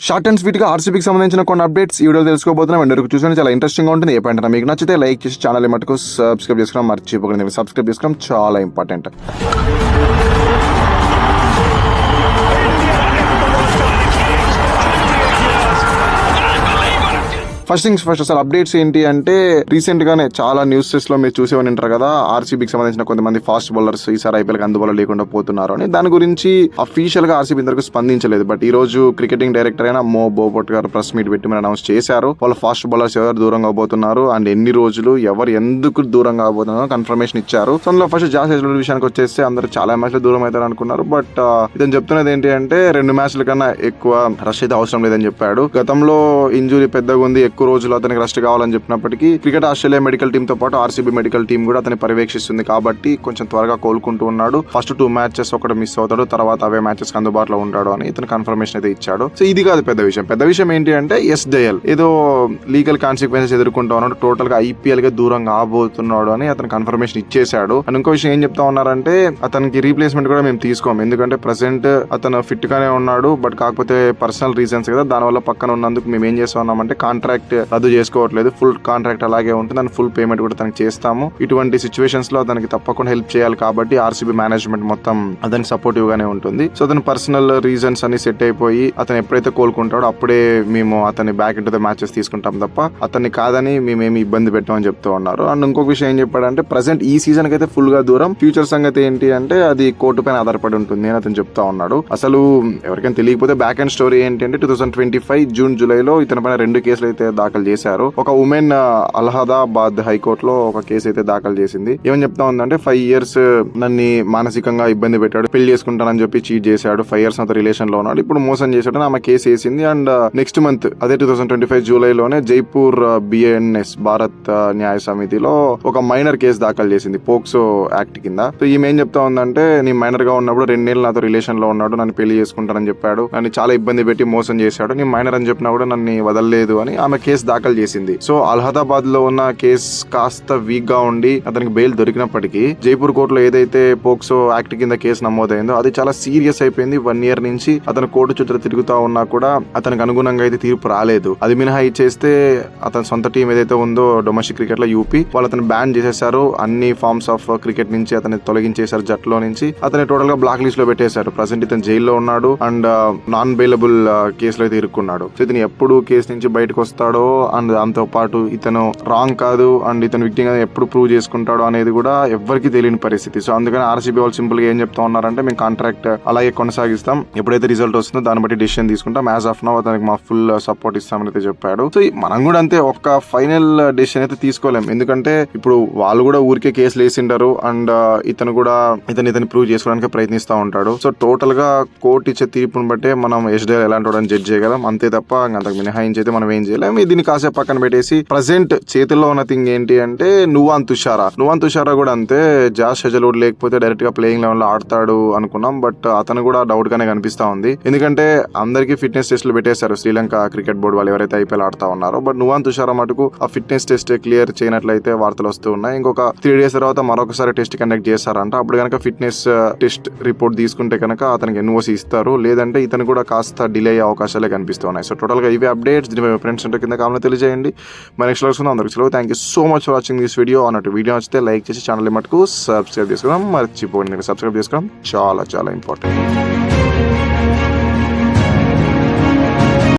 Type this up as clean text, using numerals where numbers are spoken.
Short and sweet గా ఆర్సీబీకి సంబంధించిన కొన్ని అప్డేట్స్ ఈ వీడియో తెలుసుకోబోతున్నాం. అందరికి చూసుకుని చాలా ఇంట్రెస్టింగ్ గా ఉంటుంది. ఏ పాయింట్ మీకు నచ్చితే లైక్ చేసి ఛానల్ మటుకు సబ్స్క్రైబ్ చేసుకోవడం మర్చిపోకండి. సబ్స్క్రైబ్ చేసుకోవడం చాలా ఇంపార్టెంట్. ఫస్ట్ థింగ్స్ ఫస్ట్, అసలు అప్డేట్స్ ఏంటి అంటే రీసెంట్ గానే చాలా న్యూసెస్ లో మీరు చూసేవని ఉంటారు కదా, ఆర్సీబీకి సంబంధించిన కొంతమంది ఫాస్ట్ బౌలర్స్ ఈసారి ఐపీఎల్ అందుబాటులో లేకుండా పోతున్నారు అని. దాని గురించి అఫీషియల్ గా ఆర్సీబీ ఇంతవరకు స్పందించలేదు. బట్ ఈ రోజు క్రికెటింగ్ డైరెక్టర్ అయిన మో బోబట్ గారు ప్రెస్ మీట్ పెట్టి మీరు అనౌన్స్ చేశారు. వాళ్ళ ఫాస్ట్ బౌలర్స్ ఎవరు దూరంగా పోతున్నారు అండ్ ఎన్ని రోజులు ఎవరు ఎందుకు దూరంగా పోతున్నారు కన్ఫర్మేషన్ ఇచ్చారు. సో అందులో ఫస్ట్ జాస్ హేజ్లవుడ్ విషయానికి వచ్చేస్తే అందరూ చాలా మ్యాచ్లు దూరం అవుతారు అనుకున్నారు. బట్ ఇతను చెప్తున్నది ఏంటి అంటే 2 మ్యాచ్ల కన్నా ఎక్కువ రష్ అయితే అవసరం లేదని చెప్పాడు. గతంలో ఇంజురీ పెద్దగా ఉంది, ఎక్కువ రోజులు అతనికి రెస్ట్ కావాలని చెప్పినప్పటికీ క్రికెట్ ఆస్ట్రేలియా మెడికల్ టీమ్ తో పాటు ఆర్సీబీ మెడికల్ టీం కూడా అతని పర్యవేక్షిస్తుంది కాబట్టి కొంచెం త్వరగా కోలుకుంటూ ఉన్నాడు. ఫస్ట్ 2 మ్యాచెస్ ఒకటి మిస్ అవుతాడు, తర్వాత అవే మ్యాచెస్ అందుబాటులో ఉంటాడు అని ఇతను కన్ఫర్మేషన్ అయితే ఇచ్చాడు. సో ఇది కాదు పెద్ద విషయం. పెద్ద విషయం ఏంటి అంటే ఎస్డేఎల్ ఏదో లీగల్ కాన్సిక్వెన్సెస్ ఎదుర్కొంటా ఉన్నాడు, టోటల్ గా ఐపీఎల్ గా దూరం కాబోతున్నాడు అని అతను కన్ఫర్మేషన్ ఇచ్చేశాడు. అండ్ ఇంకో విషయం ఏం చెప్తా ఉన్నారంటే అతనికి రీప్లేస్మెంట్ కూడా మేము తీసుకోము, ఎందుకంటే ప్రెసెంట్ అతను ఫిట్ గానే ఉన్నాడు. బట్ కాకపోతే పర్సనల్ రీజన్స్ కదా, దానివల్ల పక్కన ఉన్నందుకు మేము ఏం చేస్తా ఉన్నామంటే కాంట్రాక్ట్ రద్దు చేసుకోవట్లేదు, ఫుల్ కాంట్రాక్ట్ అలాగే ఉంటుంది అండ్ ఫుల్ పేమెంట్ కూడా తనకి చేస్తాము. ఇటువంటి సిచ్యువేషన్స్ లో అతనికి తప్పకుండా హెల్ప్ చేయాలి కాబట్టి ఆర్సీబీ మేనేజ్మెంట్ మొత్తం అతనికి సపోర్టివ్ గానే ఉంటుంది. సో అతని పర్సనల్ రీజన్స్ అన్ని సెట్ అయిపోయి అతను ఎప్పుడైతే కోలుకుంటాడో అప్పుడే మేము అతన్ని బ్యాక్ ఇంటూ ద మ్యాచెస్ తీసుకుంటాం తప్ప అతన్ని కాదని మేమేమి ఇబ్బంది పెట్టామని చెప్తూ ఉన్నారు. అండ్ ఇంకొక విషయం ఏం చెప్పాడంటే ప్రెసెంట్ ఈ సీజన్ కి అయితే ఫుల్ గా దూరం, ఫ్యూచర్ సంగతి ఏంటి అంటే అది కోర్టు పైన ఆధారపడి ఉంటుంది అని అతను చెప్తా ఉన్నాడు. అసలు ఎవరికైనా తెలియకపోతే బ్యాక్ అండ్ స్టోరీ ఏంటి అంటే 2025 జూన్ జూలైలో ఇతని పైన 2 కేసులు అయితే దాఖలు చేశారు. ఒక ఉమెన్ అలహాబాద్ హైకోర్టులో ఒక కేసు అయితే దాఖలు చేసింది. ఏమని చెప్తా ఉందంటే 5 years నన్ను మానసికంగా ఇబ్బంది పెట్టాడు, పెళ్లి చేసుకుంటానని చెప్పి చీట్ చేశాడు, 5 years అంత రిలేషన్ లో ఉన్నాడు, ఇప్పుడు మోసం చేశాడు ఆమె కేసు వేసింది. అండ్ నెక్స్ట్ మంత్ అదే 2025 జూలైలోనే జైపూర్ బిఎన్ఎస్ భారత్ న్యాయ సమితిలో ఒక మైనర్ కేసు దాఖలు చేసింది పోక్సో యాక్ట్ కింద. సో ఈమె ఏం చెప్తా ఉందంటే నీ మైనర్ గా ఉన్నప్పుడు 2 years నాతో రిలేషన్ లో ఉన్నాడు, నన్ను పెళ్లి చేసుకుంటానని చెప్పాడు, నన్ను చాలా ఇబ్బంది పెట్టి మోసం చేశాడు, నీ మైనర్ అని చెప్పినా కూడా నన్ను వదలలేదు అని ఆమె కేసు దాఖలు చేసింది. సో అలహాబాద్ లో ఉన్న కేసు కాస్త వీక్ గా ఉండి అతనికి బెయిల్ దొరికినప్పటికీ జైపూర్ కోర్టులో ఏదైతే పోక్సో యాక్ట్ కింద కేసు నమోదైందో అది చాలా సీరియస్ అయిపోయింది. 1 year నుంచి అతను కోర్టు చుట్టూ తిరుగుతా ఉన్నా కూడా అతనికి అనుగుణంగా అయితే తీర్పు రాలేదు. అది మినహా ఇచ్చేస్తే అతని సొంత టీం ఏదైతే ఉందో డొమెస్టిక్ క్రికెట్ లో యూపీ, వాళ్ళు అతను బ్యాన్ చేసేసారు, అన్ని ఫార్మ్స్ ఆఫ్ క్రికెట్ నుంచి అతన్ని తొలగించేశారు, జట్టులో నుంచి అతని టోటల్ గా బ్లాక్ లిస్ట్ లో పెట్టేశారు. ప్రజెంట్ ఇతను జైల్లో ఉన్నాడు అండ్ నాన్ బెయిలబుల్ కేసులో అయితే ఇరుక్కున్నాడు. సో ఇతను ఎప్పుడు కేసు నుంచి బయటకు వస్తాడో అండ్ దాంతో పాటు ఇతను రాంగ్ కాదు అండ్ ఇతను విక్టిమ్ ఎప్పుడు ప్రూవ్ చేసుకుంటాడో అనేది కూడా ఎవరికి తెలియని పరిస్థితి. సో అందుకని ఆర్సీబీ వాళ్ళు సింపుల్ గా ఏం చెప్తా ఉన్నారంటే మేము కాంట్రాక్ట్ అలాగే కొనసాగిస్తాం, ఎప్పుడైతే రిజల్ట్ వస్తుందో దాన్ని బట్టి డిసిషన్ తీసుకుంటాం, యాజ్ ఆఫ్ నౌ అతనికి మా ఫుల్ సపోర్ట్ ఇస్తామని అయితే చెప్పాడు. సో మనం కూడా అంతే, ఒక ఫైనల్ డిసిషన్ అయితే తీసుకోలేం, ఎందుకంటే ఇప్పుడు వాళ్ళు కూడా ఊరికే కేసులు వేసింటారు అండ్ ఇతను కూడా ఇతని ప్రూవ్ చేసుకోవడానికి ప్రయత్నిస్తూ ఉంటాడు. సో టోటల్ గా కోర్టు ఇచ్చే తీర్పుని బట్టే మనం ఎస్డీఎల్ ఎలాంటి వాడని జడ్జ్ చేయగలం, అంతే తప్ప అంతకు మినహాయించి అయితే మనం ఏం చేయలేం. దీన్ని కాసేపు పక్కన పెట్టేసి ప్రెసెంట్ చేతుల్లో ఉన్న థింగ్ ఏంటి అంటే నువాన్ తుషారా కూడా అంతే. జాస్ హేజ్లవుడ్ లేకపోతే డైరెక్ట్ గా ప్లేయింగ్ లెవెల్ లో ఆడతాడు అనుకున్నాం, బట్ అతను కూడా డౌట్ గానే కనిపిస్తా ఉంది, ఎందుకంటే అందరికి ఫిట్నెస్ టెస్ట్లు పెట్టేశారు శ్రీలంక క్రికెట్ బోర్డు వాళ్ళు ఎవరైతే ఐపీఎల్ ఆడుతా ఉన్నారో. బట్ నువాన్ తుషారా మటుకు ఆ ఫిట్నెస్ టెస్ట్ క్లియర్ చేయనట్లయితే వార్తలు వస్తూ ఉన్నాయి. ఇంకొక 3 days తర్వాత మరొకసారి టెస్ట్ కండక్ట్ చేస్తారంట. అప్పుడు కనుక ఫిట్నెస్ టెస్ట్ రిపోర్ట్ తీసుకుంటే కనుక అతనికి ఎన్ఓసి ఇస్తారు, లేదంటే ఇతను కూడా కాస్త డిలే అయ్యే అవకాశాలే కనిపిస్తూ ఉన్నాయి. సో టోటల్ గా ఇవే అప్డేట్స్. దీని ఫ్రెండ్స్ ఉంటే కింద కామెంట్ తెలియజేయండి. మన నెక్స్ట్ క్లాస్ అందరికి సెలవు. Thank you so much for watching this video. అన్నట్టు వీడియో నచ్చితే లైక్ చేసి ఛానల్ మటుకు సబ్స్క్రైబ్ చేసుకోవడం మర్చిపోండి. సబ్స్క్రైబ్ చేసుకోవడం చాలా చాలా ఇంపార్టెంట్.